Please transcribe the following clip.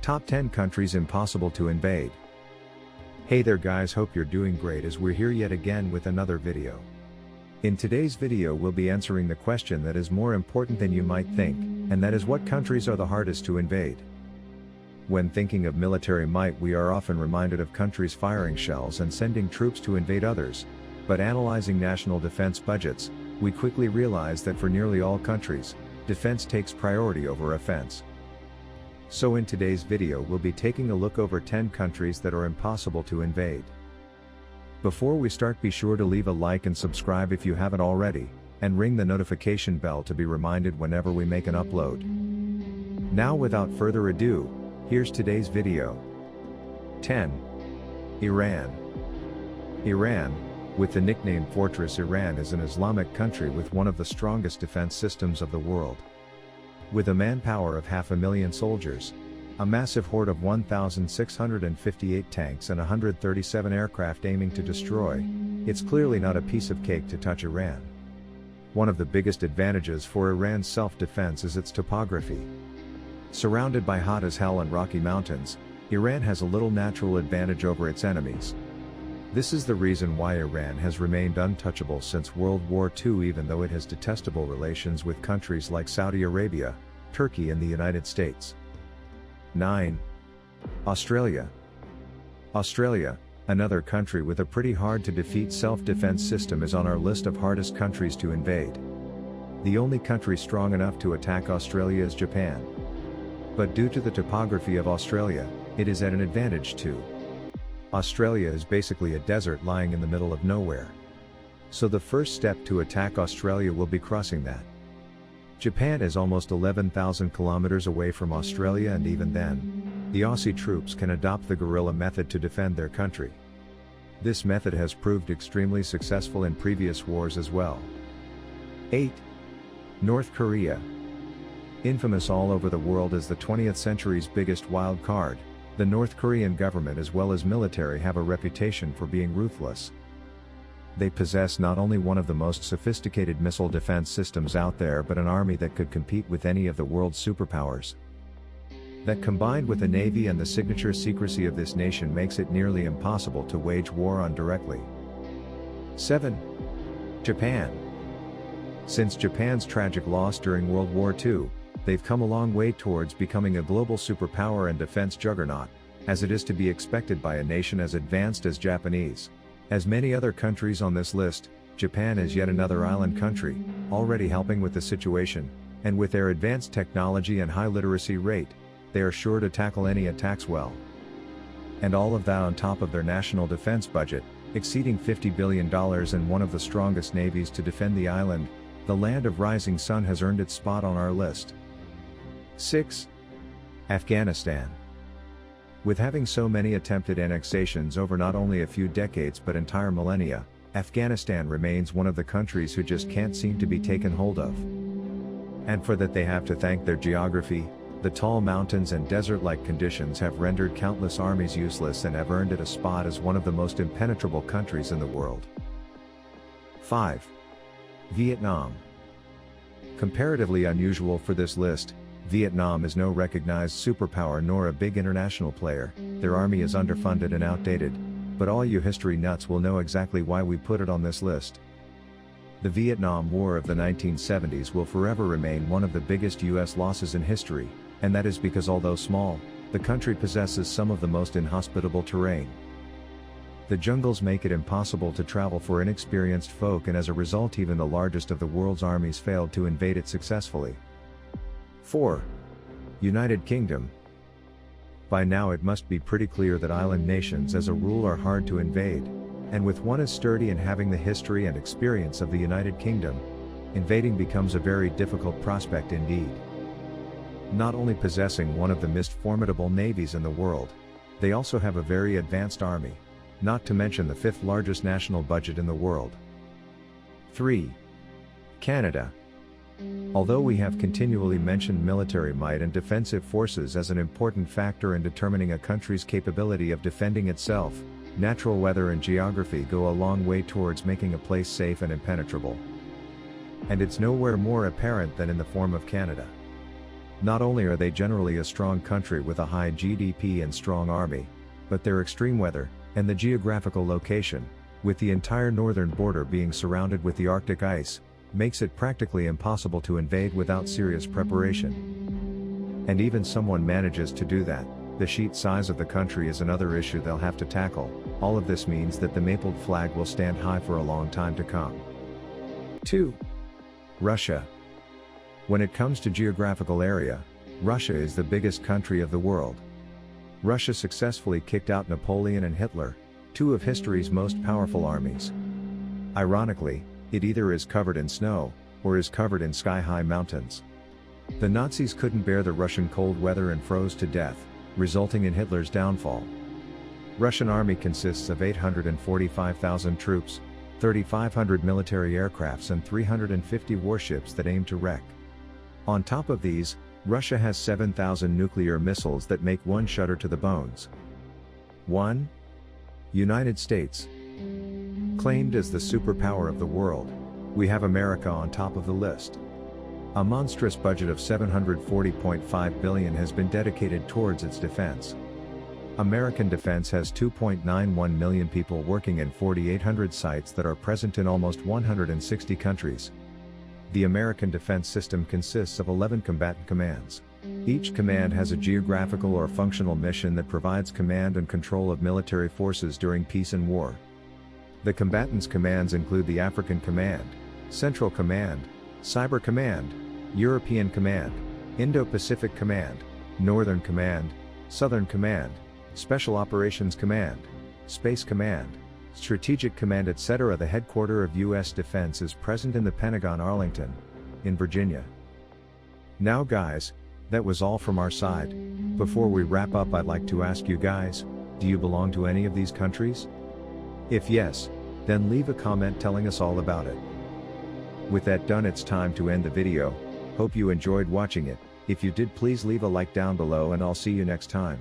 Top 10 countries impossible to invade. Hey there guys, hope you're doing great as we're here yet again with another video. In today's video we'll be answering the question that is more important than you might think, and that is what countries are the hardest to invade. When thinking of military might we are often reminded of countries firing shells and sending troops to invade others, but analyzing national defense budgets, we quickly realize that for nearly all countries, defense takes priority over offense. So in today's video we'll be taking a look over 10 countries that are impossible to invade. Before we start, be sure to leave a like and subscribe if you haven't already, and ring the notification bell to be reminded whenever we make an upload. Now without further ado, here's today's video. 10. Iran. Iran, with the nickname Fortress Iran, is an Islamic country with one of the strongest defense systems of the world. With a manpower of 500,000 soldiers, a massive horde of 1,658 tanks and 137 aircraft aiming to destroy, it's clearly not a piece of cake to touch Iran. One of the biggest advantages for Iran's self-defense is its topography. Surrounded by hot as hell and rocky mountains, Iran has a little natural advantage over its enemies. This is the reason why Iran has remained untouchable since World War II, even though it has detestable relations with countries like Saudi Arabia, Turkey and the United States. 9. Australia. Australia, another country with a pretty hard to defeat self-defense system, is on our list of hardest countries to invade. The only country strong enough to attack Australia is Japan. But due to the topography of Australia, it is at an advantage too. Australia is basically a desert lying in the middle of nowhere. So the first step to attack Australia will be crossing that. Japan is almost 11,000 kilometers away from Australia, and even then, the Aussie troops can adopt the guerrilla method to defend their country. This method has proved extremely successful in previous wars as well. 8. North Korea. Infamous all over the world as the 20th century's biggest wild card, the North Korean government as well as military have a reputation for being ruthless. They possess not only one of the most sophisticated missile defense systems out there, but an army that could compete with any of the world's superpowers. That, combined with the navy and the signature secrecy of this nation, makes it nearly impossible to wage war on directly. 7. Japan. Since Japan's tragic loss during World War II, they've come a long way towards becoming a global superpower and defense juggernaut, as it is to be expected by a nation as advanced as Japanese. As many other countries on this list, Japan is yet another island country, already helping with the situation, and with their advanced technology and high literacy rate, they are sure to tackle any attacks well. And all of that on top of their national defense budget, exceeding $50 billion, and one of the strongest navies to defend the island. The land of rising sun has earned its spot on our list. 6. Afghanistan. With having so many attempted annexations over not only a few decades but entire millennia, Afghanistan remains one of the countries who just can't seem to be taken hold of. And for that they have to thank their geography. The tall mountains and desert-like conditions have rendered countless armies useless and have earned it a spot as one of the most impenetrable countries in the world. 5. Vietnam. Comparatively unusual for this list, Vietnam is no recognized superpower nor a big international player. Their army is underfunded and outdated, but all you history nuts will know exactly why we put it on this list. The Vietnam War of the 1970s will forever remain one of the biggest US losses in history, and that is because although small, the country possesses some of the most inhospitable terrain. The jungles make it impossible to travel for inexperienced folk, and as a result even the largest of the world's armies failed to invade it successfully. 4. United Kingdom. By now it must be pretty clear that island nations as a rule are hard to invade, and with one as sturdy and having the history and experience of the United Kingdom, invading becomes a very difficult prospect indeed. Not only possessing one of the most formidable navies in the world, they also have a very advanced army, not to mention the 5th largest national budget in the world. 3. Canada. Although we have continually mentioned military might and defensive forces as an important factor in determining a country's capability of defending itself, natural weather and geography go a long way towards making a place safe and impenetrable. And it's nowhere more apparent than in the form of Canada. Not only are they generally a strong country with a high GDP and strong army, but their extreme weather, and the geographical location, with the entire northern border being surrounded with the Arctic ice, makes it practically impossible to invade without serious preparation. And even someone manages to do that, the sheet size of the country is another issue they'll have to tackle. All of this means that the mapled flag will stand high for a long time to come. 2. Russia. When it comes to geographical area, Russia is the biggest country of the world. Russia successfully kicked out Napoleon and Hitler, two of history's most powerful armies. Ironically, it either is covered in snow, or is covered in sky-high mountains. The Nazis couldn't bear the Russian cold weather and froze to death, resulting in Hitler's downfall. Russian army consists of 845,000 troops, 3,500 military aircrafts and 350 warships that aim to wreck. On top of these, Russia has 7,000 nuclear missiles that make one shudder to the bones. 1. United States. Claimed as the superpower of the world, we have America on top of the list. A monstrous budget of $740.5 billion has been dedicated towards its defense. American defense has 2.91 million people working in 4,800 sites that are present in almost 160 countries. The American defense system consists of 11 combatant commands. Each command has a geographical or functional mission that provides command and control of military forces during peace and war. The combatants' commands include the African Command, Central Command, Cyber Command, European Command, Indo-Pacific Command, Northern Command, Southern Command, Special Operations Command, Space Command, Strategic Command, etc. The headquarters of U.S. Defense is present in the Pentagon, Arlington, in Virginia. Now guys, that was all from our side. Before we wrap up, I'd like to ask you guys, do you belong to any of these countries? If yes, then leave a comment telling us all about it. With that done, it's time to end the video. Hope you enjoyed watching it. If you did, please leave a like down below and I'll see you next time.